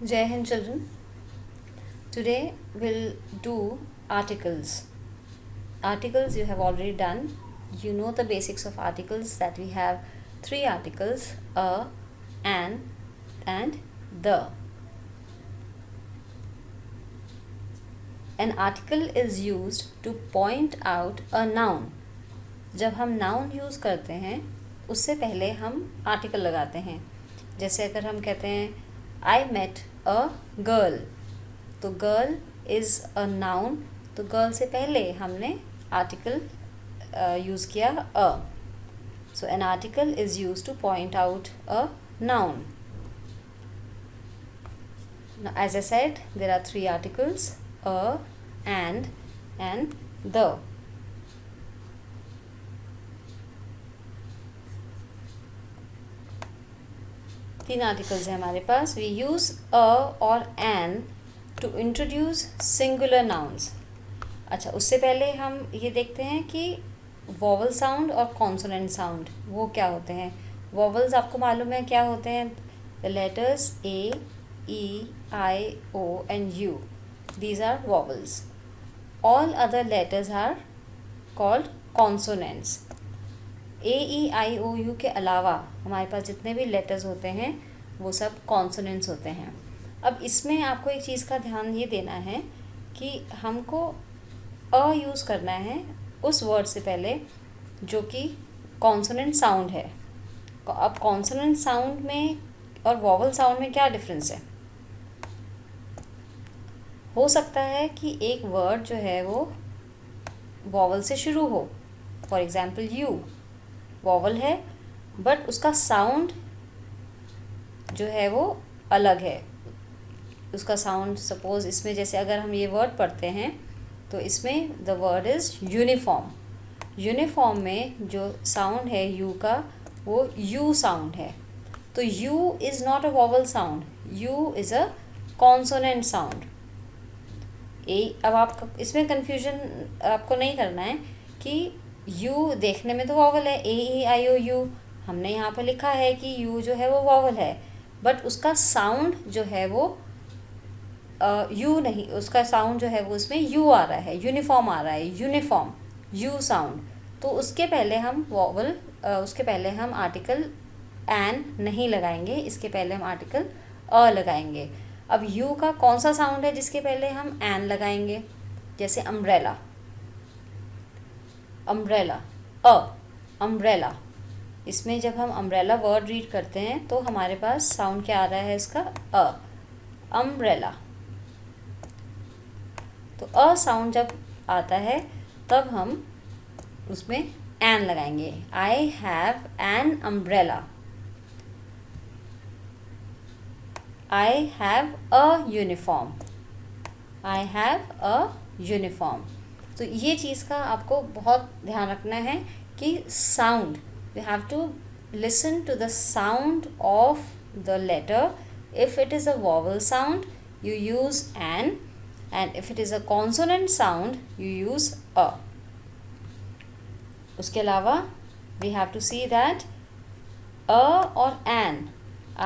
Jai Hind children. Today we'll do articles. Articles you have already done. You know the basics of articles, that we have three articles: a, an, and the. An article is used to point out a noun. जब हम noun use करते हैं उससे पहले हम article लगाते हैं. जैसे अगर हम कहते हैं I met a girl, तो girl is a noun, तो girl से पहले हमने article use किया a. So an article is used to point out a noun. Now, as I said, there are three articles: a, and the. तीन articles हैं हमारे पास. वी यूज़ अ और an to introduce singular nouns. अच्छा, उससे पहले हम ये देखते हैं कि वॉवल साउंड और कॉन्सोनेंट साउंड वो क्या होते हैं. वॉवल्स आपको मालूम है क्या होते हैं. The letters A, E, I, O and U, these are vowels. All other letters are called consonants. A, E, I, O, U के अलावा हमारे पास जितने भी लेटर्स होते हैं वो सब कॉन्सोनेंट्स होते हैं. अब इसमें आपको एक चीज़ का ध्यान ये देना है कि हमको अ यूज़ करना है उस वर्ड से पहले जो कि कॉन्सोनेंट साउंड है. अब कॉन्सोनेंट साउंड में और वॉवल साउंड में क्या डिफरेंस है. हो सकता है कि एक वर्ड जो है वो वॉवल से शुरू हो. फॉर एग्जाम्पल यू वॉवल है बट उसका साउंड जो है वो अलग है. उसका साउंड सपोज इसमें जैसे अगर हम ये वर्ड पढ़ते हैं तो इसमें the word is uniform. Uniform में जो साउंड है यू का वो यू साउंड है. तो U is not a vowel sound, you is a consonant sound. अब आपका इसमें कन्फ्यूजन आपको नहीं करना है कि यू देखने में तो वॉवल है, ए, ई, आई, ओ, यू हमने यहाँ पर लिखा है कि यू जो है वो वॉवल है बट उसका साउंड जो है वो यू नहीं, उसका साउंड जो है वो इसमें यू आ रहा है, यूनिफॉर्म आ रहा है, यूनिफॉर्म यू साउंड. तो उसके पहले हम वॉवल उसके पहले हम आर्टिकल एन नहीं लगाएंगे, इसके पहले हम आर्टिकल अ लगाएंगे. अब यू का कौन सा साउंड है जिसके पहले हम एन लगाएंगे. जैसे अम्ब्रेला, अम्ब्रेला, अम्ब्रेला. इसमें जब हम अम्ब्रेला वर्ड रीड करते हैं तो हमारे पास साउंड क्या आ रहा है इसका अम्ब्रेला. तो अ साउंड जब आता है तब हम उसमें एन लगाएंगे. आई have an umbrella, I have a uniform, I have a uniform. तो ये चीज़ का आपको बहुत ध्यान रखना है कि sound, you have to listen to the sound of the letter. If it is a vowel sound you use an, and if it is a consonant sound you use a. उसके अलावा we have to see that a और an,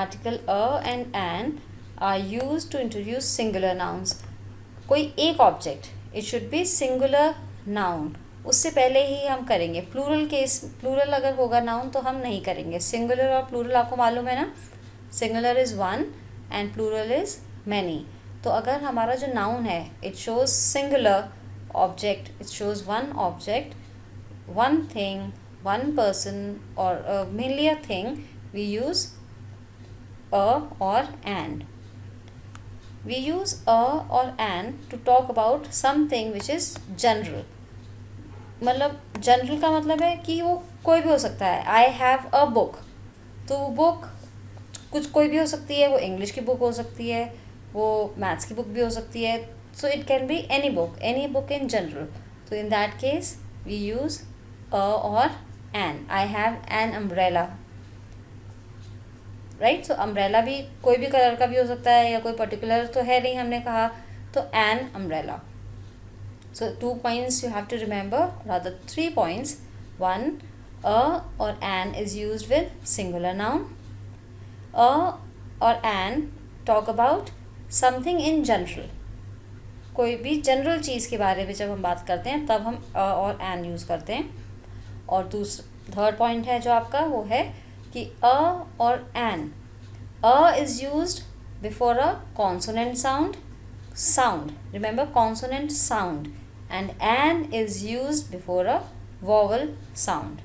article a and an are used to introduce singular nouns. कोई एक object, it should be singular noun, उससे पहले ही हम करेंगे. Plural case, plural अगर होगा नाउन तो हम नहीं करेंगे. सिंगुलर और प्लूरल आपको मालूम है ना. Singular is one and plural is many. तो अगर हमारा जो नाउन है it shows singular object, it shows one object, one thing, one person और mainly a thing, we use a और and. We use a or an to talk about something which is general. मतलब general का मतलब है कि वो कोई भी हो सकता है. आई हैव अ बुक, तो वो बुक कुछ कोई भी हो सकती है. वो इंग्लिश की बुक हो सकती है, वो मैथ्स की बुक भी हो सकती है. So it can be any book in general. तो in that case we use a और an. I have an umbrella, right. So umbrella भी कोई भी कलर का भी हो सकता है या कोई पर्टिकुलर तो है नहीं हमने कहा. तो an umbrella. So 2 points you have to remember, rather 3 points. 1, a or an is used with singular noun. A or an talk about something in general, कोई भी जनरल चीज़ के बारे में जब हम बात करते हैं तब हम अ और एन यूज़ करते हैं। और थर्ड पॉइंट है जो आपका वो है कि अ और an, a is used before a consonant sound, remember consonant sound, and an is used before a vowel sound.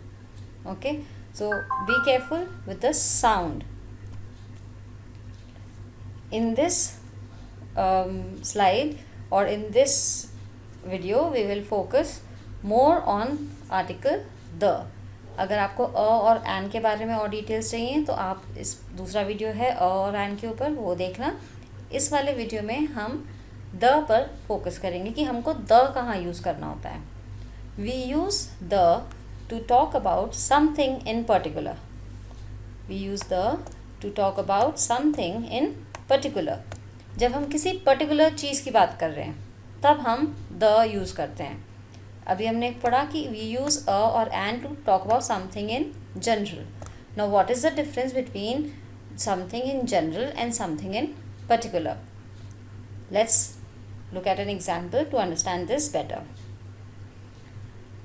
Okay, so be careful with the sound. In this slide or in this video we will focus more on article the. अगर आपको अ और N के बारे में और details चाहिए तो आप इस दूसरा वीडियो है अ और एन के ऊपर, वो देखना। इस वाले वीडियो में हम द पर फोकस करेंगे कि हमको द कहाँ यूज़ करना होता है। We use the to talk about something in particular, we use the to talk about something in particular. जब हम किसी पर्टिकुलर चीज़ की बात कर रहे हैं तब हम द यूज़ करते हैं। अभी हमने पढ़ा कि वी यूज़ अ और an to talk about something in general. Now what is the difference between something in general and something in particular? Let's look at an example to understand this better.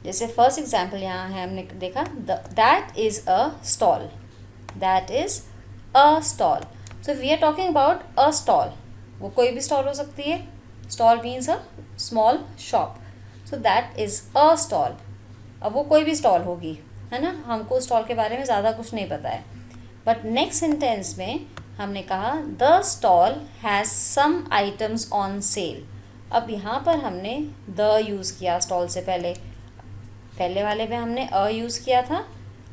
जैसे first example यहाँ है, हमने देखा that is a stall, that is a stall. So we are talking about a stall, वो कोई भी stall हो सकती है। Stall means a small shop, so that is a stall. अब वो कोई भी स्टॉल होगी, है ना, हमको स्टॉल के बारे में ज़्यादा कुछ नहीं पता है। बट नेक्स्ट सेंटेंस में हमने कहा the stall has some items on sale. अब यहाँ पर हमने द यूज़ किया स्टॉल से पहले वाले में हमने अ यूज़ किया था।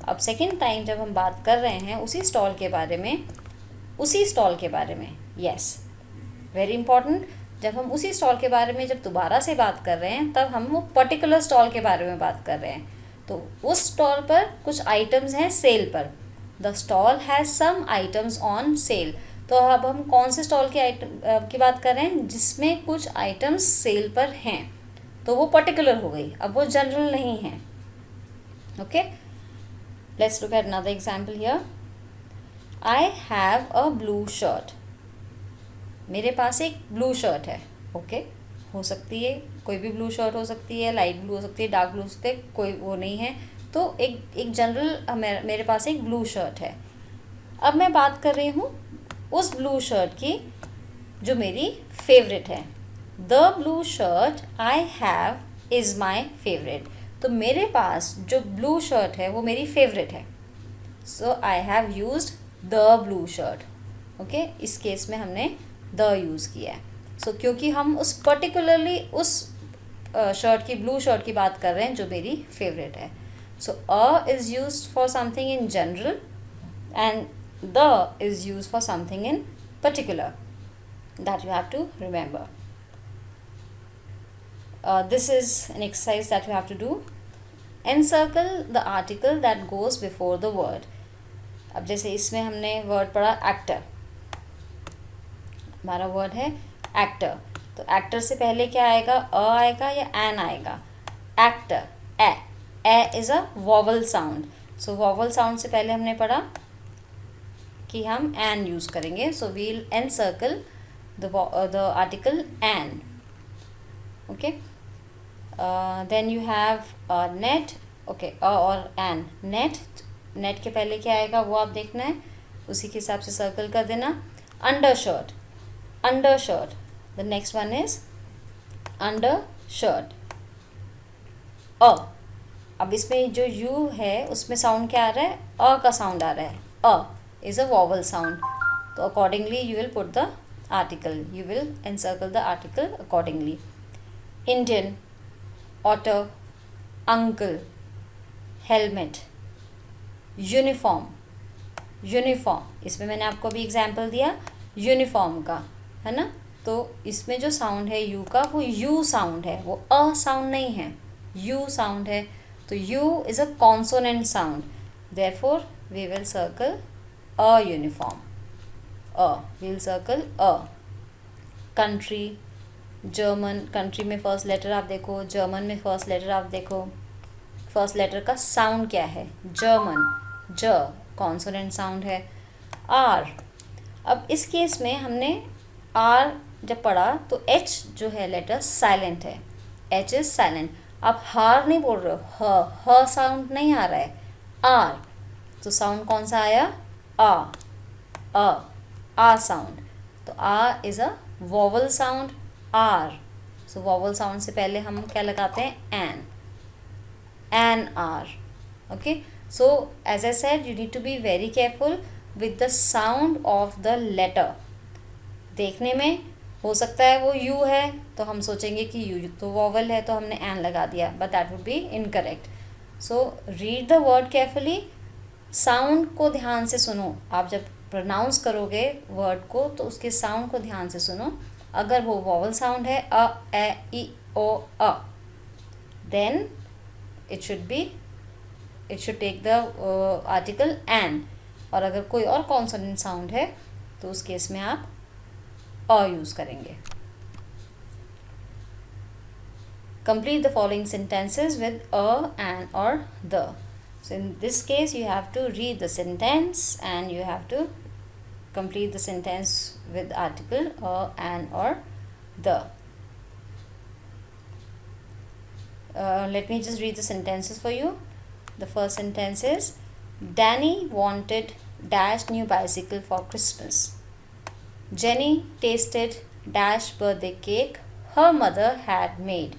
अब सेकेंड टाइम जब हम बात कर रहे हैं उसी स्टॉल के बारे में, यस, वेरी इंपॉर्टेंट। जब हम उसी स्टॉल के बारे में जब दोबारा से बात कर रहे हैं तब हम वो पर्टिकुलर स्टॉल के बारे में बात कर रहे हैं। तो उस स्टॉल पर कुछ आइटम्स हैं सेल पर, the stall has some items on sale. तो अब हम कौन से स्टॉल के आइटम की बात कर रहे हैं जिसमें कुछ आइटम्स सेल पर हैं, तो वो पर्टिकुलर हो गई, अब वो जनरल नहीं है। Okay, let's look at another example here. I have a blue shirt, मेरे पास एक ब्लू शर्ट है। ओके, हो सकती है कोई भी ब्लू शर्ट हो सकती है, लाइट ब्लू हो सकती है, डार्क ब्लू हो सकती है, कोई वो नहीं है। तो एक जनरल मेरे पास एक ब्लू शर्ट है। अब मैं बात कर रही हूँ उस ब्लू शर्ट की जो मेरी फेवरेट है। The blue shirt I have is my favourite. तो मेरे पास जो ब्लू शर्ट है वो मेरी फेवरेट है। So I have used the blue shirt. Okay, इस केस में हमने द यूज़ किया है। सो क्योंकि हम उस पर्टिकुलरली उस शर्ट की, ब्लू शर्ट की बात कर रहे हैं जो मेरी फेवरेट है। So a is used for something in general and the is used for something in particular, that you have to remember. This is an exercise that you have to do. Encircle the article that goes before the word. अब जैसे इसमें हमने word पढ़ा actor, हमारा word है actor. तो actor से पहले क्या आएगा, अ आएगा या एन आएगा? Actor, A is a vowel sound. So vowel sound से पहले हमने पढ़ा कि हम एन यूज़ करेंगे। So we'll encircle the article an. Okay, then you have net. Okay, और एन, नेट के पहले क्या आएगा वो आप देखना है, उसी के हिसाब से सर्कल कर देना। Under shirt, the next one is under shirt. अब इसमें जो यू है उसमें साउंड क्या आ रहा है, अ का साउंड आ रहा है। अ is a vowel sound, so accordingly you will put the article, you will encircle the article accordingly. Indian, otter, uncle, helmet, uniform, इसमें मैंने आपको अभी एग्जाम्पल दिया यूनिफॉर्म का, है ना। तो इसमें जो साउंड है यू का वो यू साउंड है, वो अ साउंड नहीं है, यू साउंड है। तो U is a consonant sound, therefore we will circle a uniform, we'll circle a. country, German, country में फर्स्ट लेटर आप देखो, जर्मन में फर्स्ट लेटर आप देखो, फर्स्ट लेटर का साउंड क्या है, जर्मन, ज कॉन्सोनेंट साउंड है। आर, अब इस केस में हमने आर जब पढ़ा तो एच जो है लेटर साइलेंट है, एच इज साइलेंट। आप हार नहीं बोल रहे हो, ह साउंड नहीं आ रहा है, आर। तो साउंड कौन सा आया, आ साउंड। तो आ is a vowel sound, hour. So vowel sound से पहले हम क्या लगाते हैं, an hour. Okay, so as I said you need to be very careful with the sound of the letter. देखने में हो सकता है वो यू है तो हम सोचेंगे कि यू तो वॉवल है तो हमने एन लगा दिया, but that would be incorrect. So read the word carefully, sound को ध्यान से सुनो। आप जब प्रोनाउंस करोगे वर्ड को तो उसके साउंड को ध्यान से सुनो। अगर वो वॉवल साउंड है अ, ए, ई, ओ, अ, then it should take the article an. और अगर कोई और कॉन्सोनेंट साउंड है तो उस केस में आप अ यूज करेंगे। Complete the following sentences with a, an or the. So in this case you have to read the sentence and you have to complete the sentence with article a, an or the. Let me just read the sentences for you. The first sentence is, Danny wanted dash new bicycle for Christmas. Jenny tasted dash birthday cake her mother had made.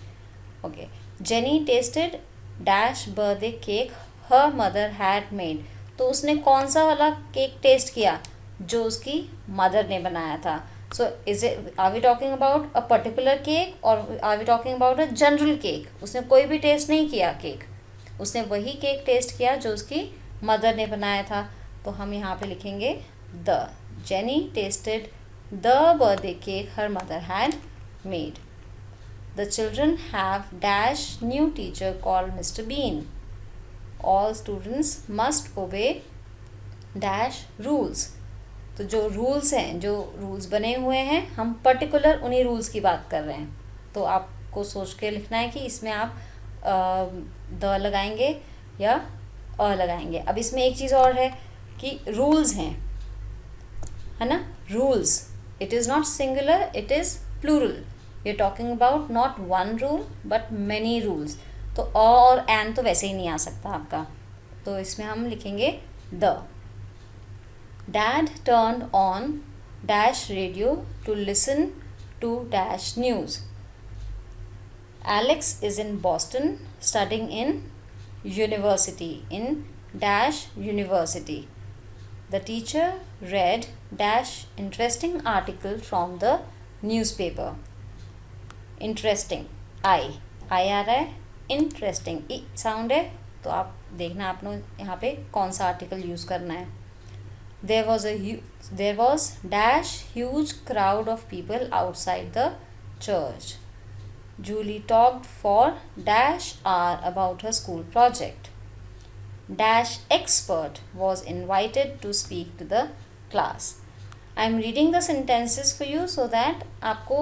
Okay, Jenny tasted dash birthday cake her mother had made. तो उसने कौन सा वाला cake test किया, जो उसकी mother ने बनाया था। So is it, are we talking about a particular cake और are we talking about a general cake. उसने कोई भी टेस्ट नहीं किया केक, उसने वही केक टेस्ट किया जो उसकी मदर ने बनाया था। तो हम यहाँ पे लिखेंगे the, Jenny tasted the birthday cake her mother had made. The children have dash new teacher called Mr. Bean. All students must obey dash rules. तो जो रूल्स हैं, जो रूल्स बने हुए हैं, हम पर्टिकुलर उन्हीं रूल्स की बात कर रहे हैं। तो आपको सोच के लिखना है कि इसमें आप द लगाएंगे या अ लगाएंगे। अब इसमें एक चीज़ और है कि रूल्स हैं, है ना, rules. It is not singular, it is plural. We are talking about not one rule but many rules. तो अ और एन तो वैसे ही नहीं आ सकता आपका, तो इसमें हम लिखेंगे the. Dad turn on dash radio to listen to dash news. Alex is in Boston studying in dash university. The teacher read dash interesting article from the newspaper. Interesting, I आ रहा है, interesting ई sound है, तो आप देखना आपने यहाँ पे कौन सा आर्टिकल यूज़ करना है। There was dash huge crowd of people outside the church. Julie talked for dash hour about her school project. Dash expert was invited to speak to the class. I am reading the sentences for you so that आपको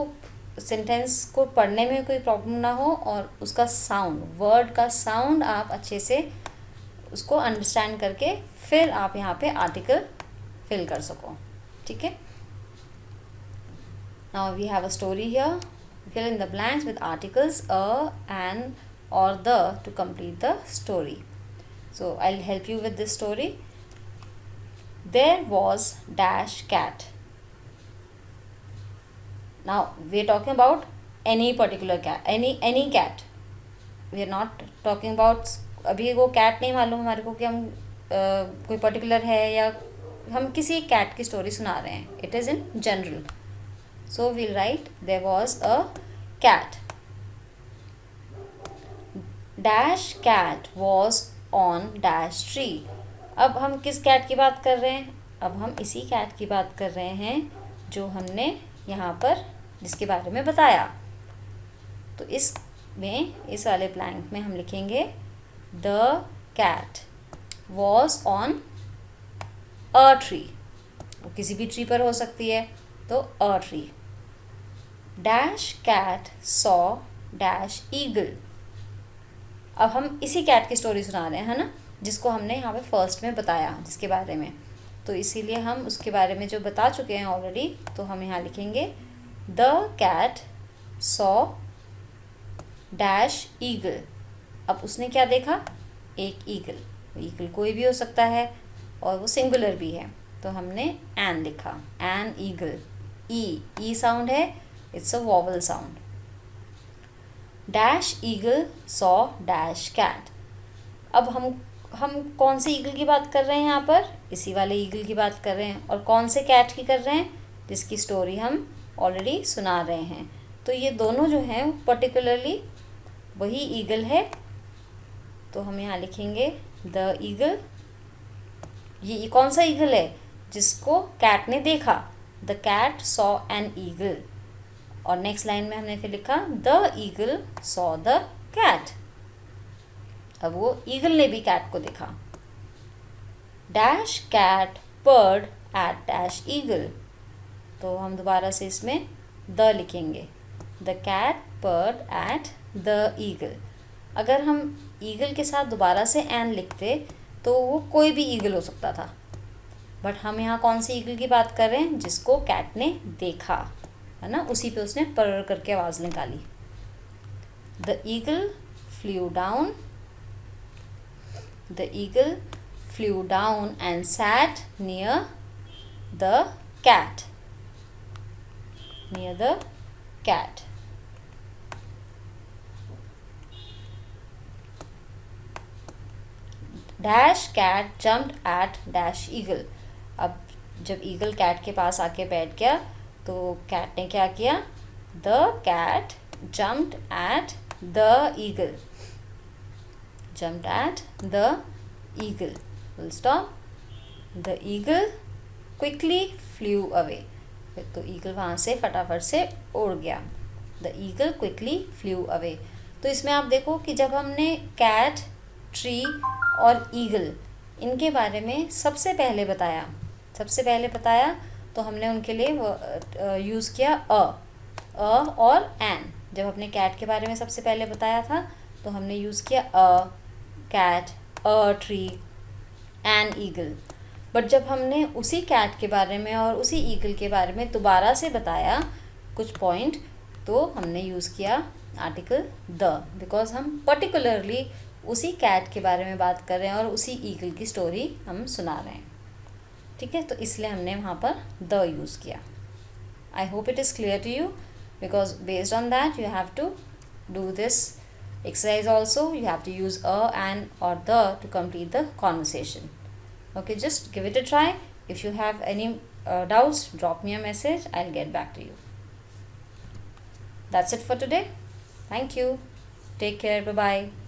sentence को पढ़ने में कोई problem ना हो और उसका sound, word का साउंड आप अच्छे से उसको अंडरस्टैंड करके फिर आप यहाँ पे आर्टिकल फिल कर सको। ठीक है, now we have a story here. Fill in the blanks with articles a, an or the to complete the story. So I'll help you with this story. There was dash cat. Now we are talking about any particular cat, any cat. We are not talking about, अभी वो cat नहीं मालूम हमारे को कि हम कोई particular है या हम किसी cat की story सुना रहे हैं. It is in general. So we'll write there was a cat. Dash cat was on dash tree. अब हम किस cat की बात कर रहे हैं? अब हम इसी cat की बात कर रहे हैं जो हमने यहाँ पर जिसके बारे में बताया। तो इस वाले ब्लैंक में हम लिखेंगे The cat was on a tree. वो किसी भी ट्री पर हो सकती है, तो a tree. Dash cat saw dash eagle. अब हम इसी कैट की स्टोरी सुना रहे हैं, है ना, जिसको हमने यहाँ पे फर्स्ट में बताया, जिसके बारे में। तो इसीलिए हम उसके बारे में जो बता चुके हैं ऑलरेडी, तो हम यहाँ लिखेंगे the cat saw dash eagle. अब उसने क्या देखा? एक ईगल। ईगल कोई भी हो सकता है और वो सिंगुलर भी है, तो हमने एन लिखा, एन ईगल। ई साउंड है, it's a vowel sound. Dash eagle saw dash cat. अब हम कौन से ईगल की बात कर रहे हैं यहाँ पर? इसी वाले ईगल की बात कर रहे हैं। और कौन से कैट की कर रहे हैं? जिसकी स्टोरी हम ऑलरेडी सुना रहे हैं। तो ये दोनों जो हैं पर्टिकुलरली वही ईगल है, तो हम यहाँ लिखेंगे द ईगल। ये कौन सा ईगल है? जिसको कैट ने देखा, the cat saw an eagle. और नेक्स्ट लाइन में हमने फिर लिखा the eagle saw the cat. अब वो ईगल ने भी कैट को देखा। Dash cat purred at dash eagle. तो हम दोबारा से इसमें द लिखेंगे, the cat purred at the eagle. अगर हम ईगल के साथ दोबारा से एन लिखते तो वो कोई भी ईगल हो सकता था, बट हम यहाँ कौन सी ईगल की बात कर रहे हैं? जिसको कैट ने देखा, है ना, उसी पे उसने पर्र करके आवाज़ निकाली। The eagle flew down, the eagle flew down and sat near the cat, near the cat. Dash cat jumped at dash eagle. अब जब ईगल कैट के पास आके बैठ गया तो कैट ने क्या किया? The cat jumped at the eagle, jumped at the eagle, full stop. The eagle quickly flew away. तो ईगल वहाँ से फटाफट से उड़ गया। The eagle quickly flew away. तो इसमें आप देखो कि जब हमने कैट, ट्री और ईगल इनके बारे में सबसे पहले बताया तो हमने उनके लिए यूज़ किया अ और एन। जब अपने कैट के बारे में सबसे पहले बताया था तो हमने यूज़ किया a cat, a tree, an eagle. But जब हमने उसी कैट के बारे में और उसी ईगल के बारे में दोबारा से बताया कुछ पॉइंट, तो हमने यूज़ किया आर्टिकल द, बिकॉज हम पर्टिकुलरली उसी कैट के बारे में बात कर रहे हैं और उसी ईगल की स्टोरी हम सुना रहे हैं। ठीक है, तो इसलिए हमने वहाँ पर द यूज़ किया। I hope it is clear to you, because based on that you have to do this exercise also. You have to use a, an or the to complete the conversation. Okay, just give it a try. If you have any doubts, drop me a message. I'll get back to you. That's it for today. Thank you. Take care. Bye bye.